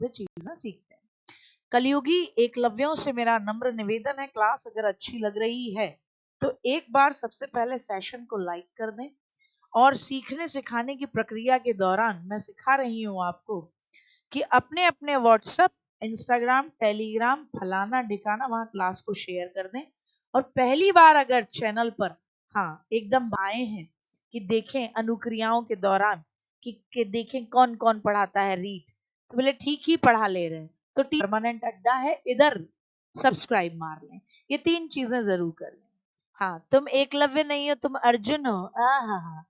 से चीजें सीखते हैं। कलयुगी एकलव्यों से मेरा नम्र निवेदन है, क्लास अगर अच्छी लग रही है तो एक बार सबसे पहले सेशन को लाइक कर दें। और सीखने सिखाने की प्रक्रिया के दौरान मैं सिखा रही हूँ आपको कि अपने अपने व्हाट्सएप, इंस्टाग्राम, टेलीग्राम, फलाना ढिकाना वहां क्लास को शेयर कर दें। और पहली बार अगर चैनल पर एकदम आए हैं कि देखें अनुक्रियाओं के दौरान कि देखें कौन कौन पढ़ाता है रीड, तो बोले ठीक ही पढ़ा ले रहे हैं, तो परमानेंट अड्डा है, इधर सब्सक्राइब मार लें। ये 3 चीजें जरूर कर लें। हाँ, तुम एकलव्य नहीं हो, तुम अर्जुन हो। हाँ,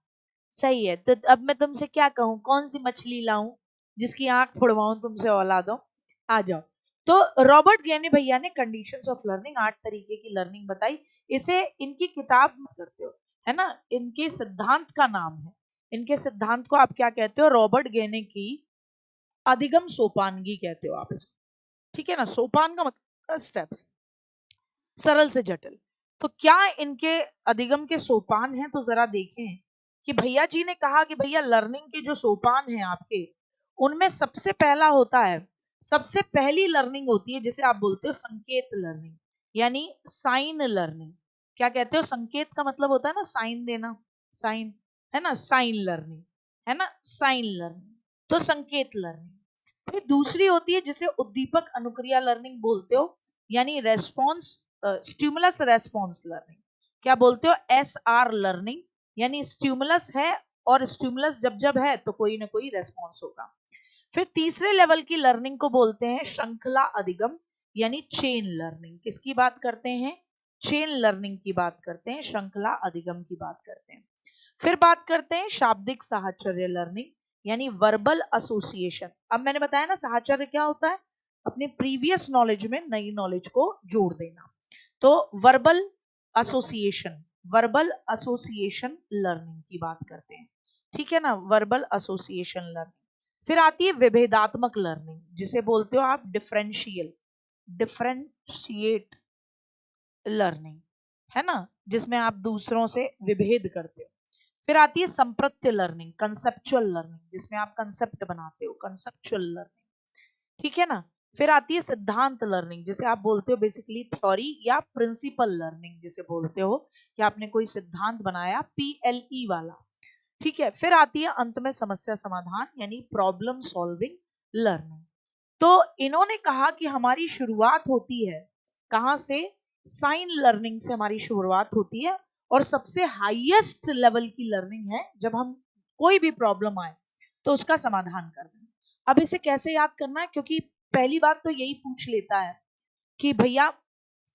सही है। तो अब मैं तुमसे क्या कहूँ, कौन सी मछली लाऊं जिसकी आंख फुड़वाऊं तुमसे औलादों, आ जाओ। तो रॉबर्ट गेने भैया ने कंडीशंस ऑफ लर्निंग 8 तरीके की लर्निंग बताई। इसे इनकी किताब में करते हो, है ना, इनके सिद्धांत का नाम है। इनके सिद्धांत को आप क्या कहते हो? रॉबर्ट गेने की अधिगम सोपानगी कहते हो आप इसको, ठीक है ना। सोपान का मतलब स्टेप्स, सरल से जटिल। तो क्या इनके अधिगम के सोपान हैं? तो जरा देखें कि भैया जी ने कहा कि भैया लर्निंग के जो सोपान हैं आपके, उनमें सबसे पहला होता है, सबसे पहली लर्निंग होती है जिसे आप बोलते हो संकेत लर्निंग, यानी साइन लर्निंग। क्या कहते हो? संकेत का मतलब होता है ना साइन देना, साइन, है ना, साइन लर्निंग, है ना, साइन लर्निंग। तो संकेत लर्निंग। फिर दूसरी होती है जिसे उद्दीपक अनुक्रिया लर्निंग बोलते हो, यानी रेस्पॉन्स, स्टिमुलस रेस्पॉन्स लर्निंग। क्या बोलते हो? SR लर्निंग, यानी स्टिमुलस है और स्टिमुलस जब जब है तो कोई ना कोई रेस्पॉन्स होगा। फिर तीसरे लेवल की लर्निंग को बोलते हैं श्रृंखला अधिगम, यानी चेन लर्निंग। किसकी बात करते हैं? चेन लर्निंग की बात करते हैं, श्रृंखला अधिगम की बात करते हैं। फिर बात करते हैं शाब्दिक साहचर्य लर्निंग, यानी वर्बल एसोसिएशन। अब मैंने बताया ना साहचर्य क्या होता है, अपने प्रीवियस नॉलेज में नई नॉलेज को जोड़ देना। तो verbal association, verbal association learning की बात करते हैं, ठीक है ना, वर्बल एसोसिएशन लर्निंग। फिर आती है विभेदात्मक लर्निंग, जिसे बोलते हो आप डिफरेंशिएट लर्निंग, है ना, जिसमें आप दूसरों से विभेद करते हो। फिर आती है संप्रत्य लर्निंग, कंसेप्चुअल लर्निंग, जिसमें आप कंसेप्ट बनाते हो, कंसेप्चुअल लर्निंग, ठीक है ना। फिर आती है सिद्धांत लर्निंग, जिसे आप बोलते हो बेसिकली थ्योरी या प्रिंसिपल लर्निंग, जिसे बोलते हो कि आपने कोई सिद्धांत बनाया, PLE वाला, ठीक है। फिर आती है अंत में समस्या समाधान, यानी प्रॉब्लम सॉल्विंग लर्निंग। तो इन्होंने कहा कि हमारी शुरुआत होती है कहां से? साइन लर्निंग से हमारी शुरुआत होती है, और सबसे हाईएस्ट लेवल की लर्निंग है जब हम कोई भी प्रॉब्लम आए तो उसका समाधान कर दें। अब इसे कैसे याद करना है, क्योंकि पहली बात तो यही पूछ लेता है कि भैया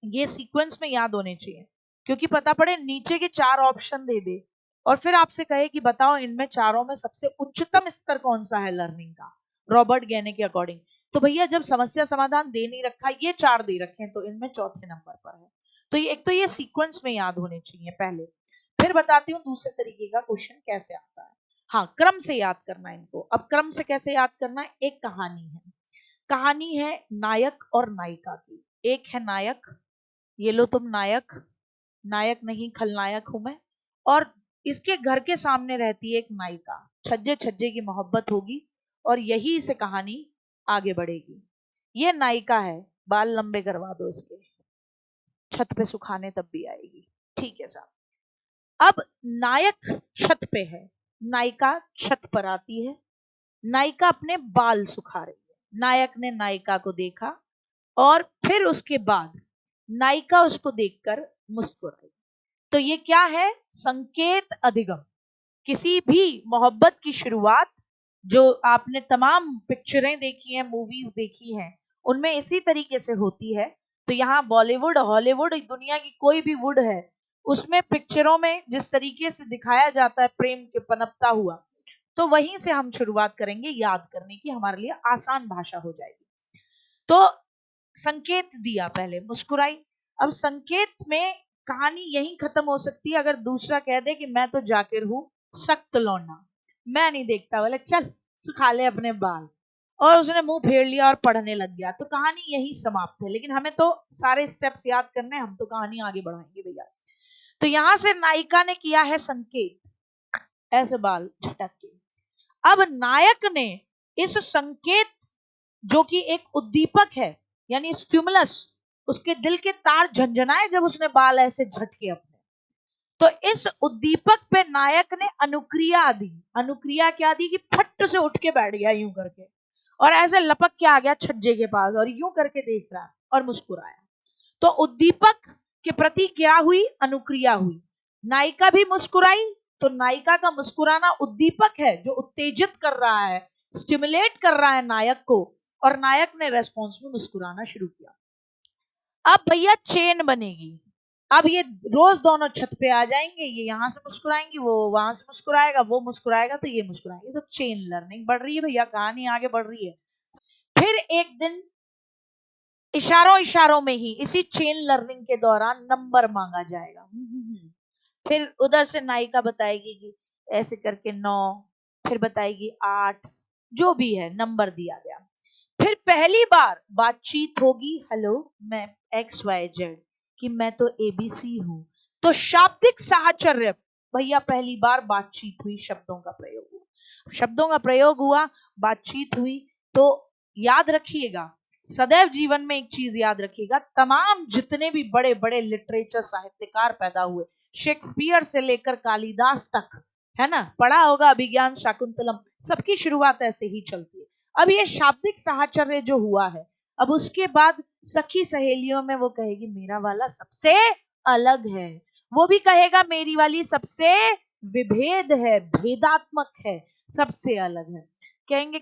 ये सीक्वेंस में याद होने चाहिए, क्योंकि पता पड़े नीचे के 4 ऑप्शन दे दे और फिर आपसे कहे कि बताओ इनमें चारों में सबसे उच्चतम स्तर कौन सा है लर्निंग का, रॉबर्ट गेने के अकॉर्डिंग। तो भैया जब समस्या समाधान दे नहीं रखा, ये 4 दे रखे हैं, तो इनमें चौथे नंबर पर है। तो ये एक तो ये सीक्वेंस में याद होने चाहिए पहले। फिर बताती हूँ दूसरे तरीके का क्वेश्चन कैसे आता है। हाँ, क्रम से याद करना है इनको। अब क्रम से कैसे याद करना है? एक कहानी है, कहानी है नायक और नायिका की। एक है नायक, ये लो तुम नायक, नायक नहीं खलनायक हूं मैं। और इसके घर के सामने रहती है एक नायिका, छज्जे छज्जे की मोहब्बत होगी और यही से कहानी आगे बढ़ेगी। ये नायिका है, बाल लंबे करवा दो इसके, छत पे सुखाने तब भी आएगी, ठीक है साहब। अब नायक छत पे है, नायिका छत पर आती है, नायिका अपने बाल सुखा रही है। नायक ने नायिका को देखा और फिर उसके बाद नायिका उसको देखकर मुस्कुराई। तो ये क्या है? संकेत अधिगम। किसी भी मोहब्बत की शुरुआत, जो आपने तमाम पिक्चरें देखी हैं, मूवीज देखी हैं, उनमें इसी तरीके से होती है। तो यहाँ बॉलीवुड, हॉलीवुड, दुनिया की कोई भी वुड है, उसमें पिक्चरों में जिस तरीके से दिखाया जाता है प्रेम के पनपता हुआ, तो वहीं से हम शुरुआत करेंगे याद करने की, हमारे लिए आसान भाषा हो जाएगी। तो संकेत दिया, पहले मुस्कुराई। अब संकेत में कहानी यहीं खत्म हो सकती है अगर दूसरा कह दे कि मैं तो जाकिर हूं, सख्त लौंडा, मैं नहीं देखता, बोले चल सुखा ले अपने बाल, और उसने मुंह फेर लिया और पढ़ने लग गया, तो कहानी यही समाप्त है। लेकिन हमें तो सारे स्टेप्स याद करने, हम तो कहानी आगे बढ़ाएंगे भैया। तो यहां से नायिका ने किया है संकेत, ऐसे बाल झटक के। अब नायक ने इस संकेत जो कि एक उद्दीपक है, यानी स्टिमुलस, उसके दिल के तार झंझनाए जब उसने बाल ऐसे झटके अपने। तो इस उद्दीपक पे नायक ने अनुक्रिया दी। अनुक्रिया क्या दी कि फट से उठ के बैठ गया यूं करके, और ऐसे लपक के आ गया छज्जे के पास और यूं करके देख रहा और मुस्कुराया। तो उद्दीपक के प्रति क्या हुई? अनुक्रिया हुई। नायिका भी मुस्कुराई, तो नायिका का मुस्कुराना उद्दीपक है जो उत्तेजित कर रहा है, स्टिमुलेट कर रहा है नायक को, और नायक ने रेस्पॉन्स में मुस्कुराना शुरू किया। अब भैया चेन बनेगी। अब ये रोज दोनों छत पे आ जाएंगे, ये यहां से मुस्कुराएंगी, वो वहां से मुस्कुराएगा, वो मुस्कुराएगा तो ये मुस्कुराएंगे। तो चेन लर्निंग बढ़ रही है भैया, कहानी आगे बढ़ रही है। फिर एक दिन इशारों इशारों में ही इसी चेन लर्निंग के दौरान नंबर मांगा जाएगा। फिर उधर से नायिका बताएगी कि ऐसे करके 9, फिर बताएगी 8, जो भी है नंबर दिया गया। फिर पहली बार बातचीत होगी, हेलो मैं XYZ, कि मैं तो ABC हूं। तो शाब्दिक साहचर्य, भैया पहली बार बातचीत हुई, शब्दों का प्रयोग हुआ, शब्दों का प्रयोग हुआ, बातचीत हुई। तो याद रखिएगा, सदैव जीवन में एक चीज याद रखिएगा, तमाम जितने भी बड़े बड़े लिटरेचर साहित्यकार पैदा हुए, शेक्सपियर से लेकर कालिदास तक, है ना, पढ़ा होगा अभिज्ञान शाकुंतलम, सबकी शुरुआत ऐसे ही चलती है। अब ये शाब्दिक साहचर्य जो हुआ है, अब उसके बाद सखी सहेलियों में वो कहेगी मेरा वाला सबसे अलग है, वो भी कहेगा मेरी वाली सबसे विभेद है, भेदात्मक है, सबसे अलग है। कहेंगे